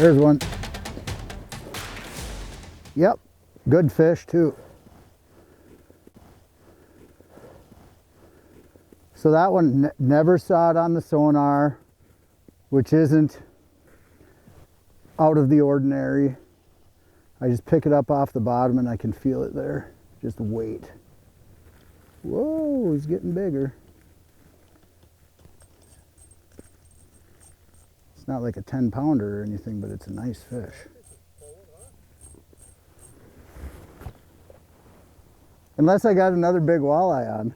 There's one. Yep, good fish too. So that one never saw it on the sonar, which isn't out of the ordinary. I just pick it up off the bottom and I can feel it there. Just wait. Whoa, he's getting bigger. It's not like a 10-pounder or anything, but it's a nice fish. Unless I got another big walleye on.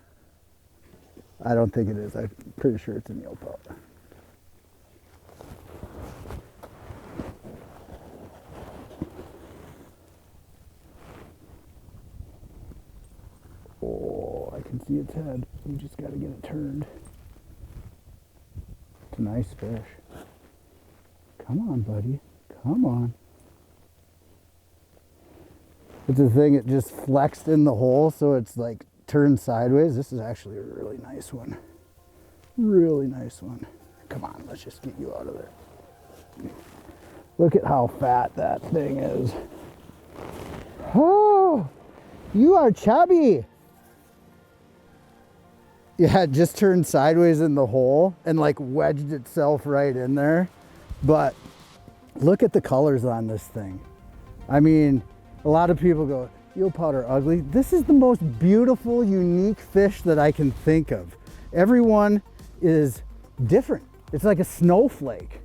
I don't think it is. I'm pretty sure it's an eelpout. Oh, I can see its head. You just got to get it turned. It's a nice fish. Come on, buddy. Come on. It's a thing, it just flexed in the hole, so it's like turned sideways. This is actually a really nice one. Really nice one. Come on, let's just get you out of there. Look at how fat that thing is. Oh, you are chubby. Yeah, it just turned sideways in the hole and like wedged itself right in there. But look at the colors on this thing. I mean, a lot of people go, eelpout are ugly. This is the most beautiful, unique fish that I can think of. Everyone is different. It's like a snowflake.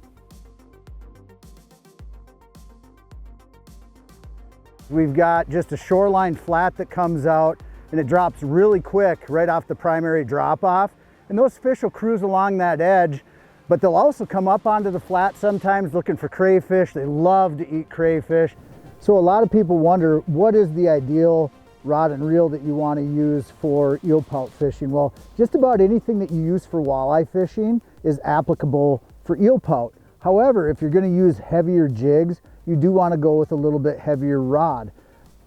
We've got just a shoreline flat that comes out and it drops really quick right off the primary drop off. And those fish will cruise along that edge, but they'll also come up onto the flat sometimes looking for crayfish. They love to eat crayfish. So a lot of people wonder, what is the ideal rod and reel that you want to use for eelpout fishing? Well, just about anything that you use for walleye fishing is applicable for eelpout. However, if you're going to use heavier jigs, you do want to go with a little bit heavier rod.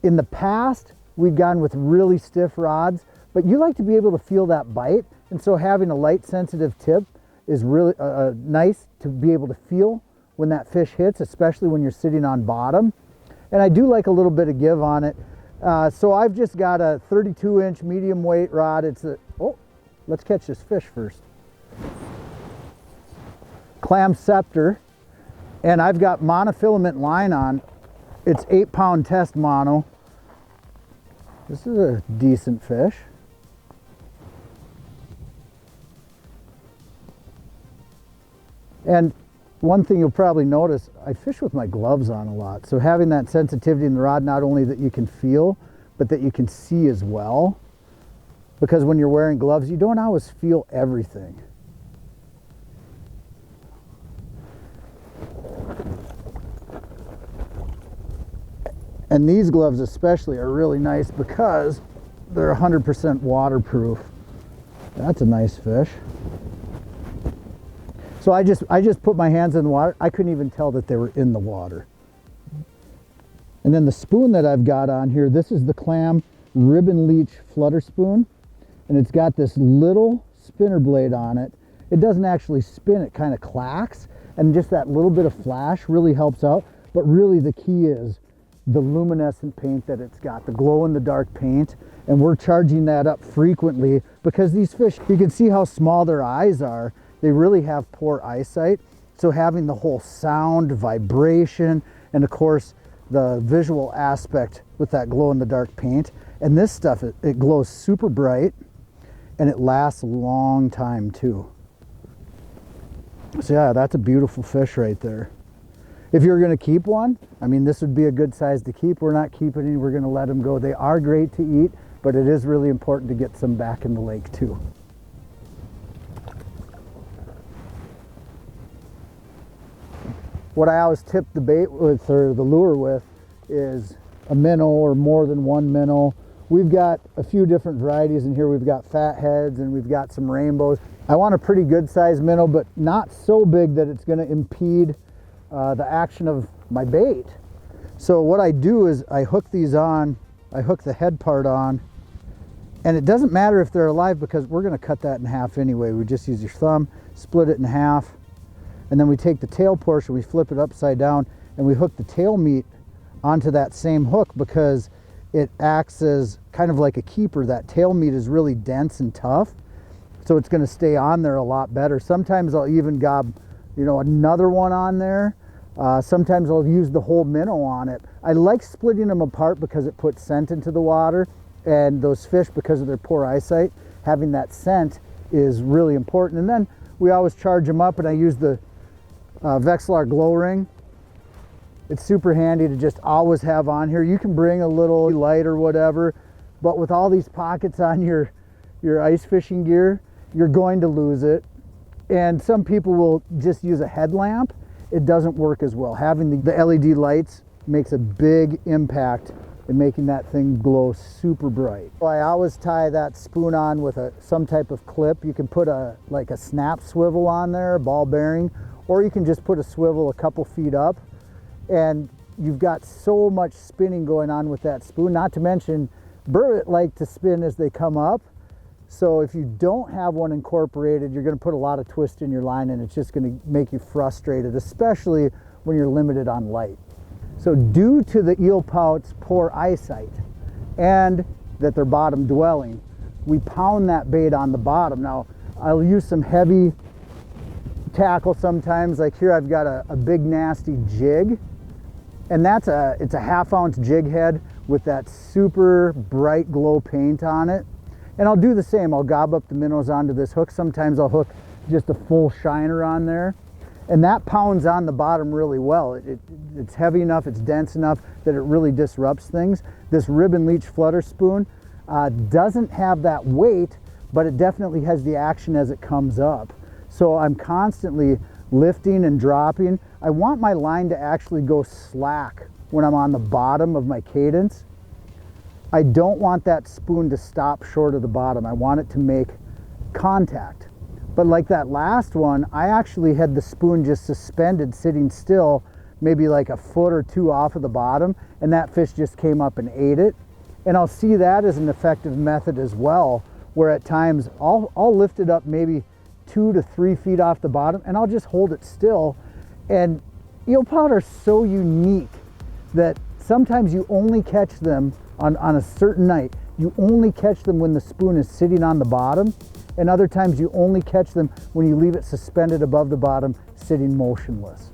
In the past, we've gone with really stiff rods, but you like to be able to feel that bite, and so having a light sensitive tip is really nice to be able to feel when that fish hits, especially when you're sitting on bottom. And I do like a little bit of give on it. So I've just got a 32-inch medium weight rod. It's a, oh, let's catch this fish first. Clam scepter. And I've got monofilament line on. It's 8-pound test mono. This is a decent fish. And one thing you'll probably notice, I fish with my gloves on a lot. So having that sensitivity in the rod, not only that you can feel, but that you can see as well. Because when you're wearing gloves, you don't always feel everything. And these gloves especially are really nice because they're 100% waterproof. That's a nice fish. So I just put my hands in the water. I couldn't even tell that they were in the water. And then the spoon that I've got on here, this is the Clam Ribbon Leech Flutter Spoon. And it's got this little spinner blade on it. It doesn't actually spin, it kind of clacks. And just that little bit of flash really helps out. But really the key is the luminescent paint that it's got, the glow-in-the-dark paint. And we're charging that up frequently because these fish, you can see how small their eyes are. They really have poor eyesight. So having the whole sound, vibration, and of course the visual aspect with that glow-in-the-dark paint. And this stuff, it glows super bright and it lasts a long time too. So yeah, that's a beautiful fish right there. If you're going to keep one, I mean, this would be a good size to keep. We're not keeping any, we're going to let them go. They are great to eat, but it is really important to get some back in the lake too. What I always tip the bait with, or the lure with, is a minnow or more than one minnow. We've got a few different varieties in here. We've got fatheads and we've got some rainbows. I want a pretty good sized minnow, but not so big that it's going to impede the action of my bait. So what I do is I hook these on, I hook the head part on, and it doesn't matter if they're alive because we're going to cut that in half anyway. We just use your thumb, split it in half, and then we take the tail portion, we flip it upside down, and we hook the tail meat onto that same hook because it acts as kind of like a keeper. That tail meat is really dense and tough, so it's going to stay on there a lot better. Sometimes I'll even gob, you know, another one on there. Sometimes I'll use the whole minnow on it. I like splitting them apart because it puts scent into the water, and those fish, because of their poor eyesight, having that scent is really important. And then we always charge them up, and I use the Vexilar glow ring. It's super handy to just always have on here. You can bring a little light or whatever, but with all these pockets on your ice fishing gear, you're going to lose it. And some people will just use a headlamp. It doesn't work as well. Having the LED lights makes a big impact in making that thing glow super bright. I always tie that spoon on with some type of clip. You can put like a snap swivel on there, a ball bearing, or you can just put a swivel a couple feet up, and you've got so much spinning going on with that spoon. Not to mention, burbot like to spin as they come up. So if you don't have one incorporated, you're going to put a lot of twist in your line, and it's just going to make you frustrated, especially when you're limited on light. So due to the eelpout's poor eyesight and that they're bottom dwelling, we pound that bait on the bottom. Now, I'll use some heavy tackle sometimes. Like here I've got a big nasty jig, and it's a 1/2 ounce jig head with that super bright glow paint on it. And I'll do the same. I'll gob up the minnows onto this hook. Sometimes I'll hook just a full shiner on there, and that pounds on the bottom really well. It's heavy enough, it's dense enough that it really disrupts things. This ribbon leech flutter spoon doesn't have that weight, but it definitely has the action as it comes up. So I'm constantly lifting and dropping. I want my line to actually go slack when I'm on the bottom of my cadence. I don't want that spoon to stop short of the bottom. I want it to make contact. But like that last one, I actually had the spoon just suspended, sitting still, maybe like a foot or two off of the bottom, and that fish just came up and ate it. And I'll see that as an effective method as well, where at times I'll lift it up maybe 2 to 3 feet off the bottom, and I'll just hold it still. And eelpout are so unique that sometimes you only catch them on a certain night. You only catch them when the spoon is sitting on the bottom, and other times you only catch them when you leave it suspended above the bottom, sitting motionless.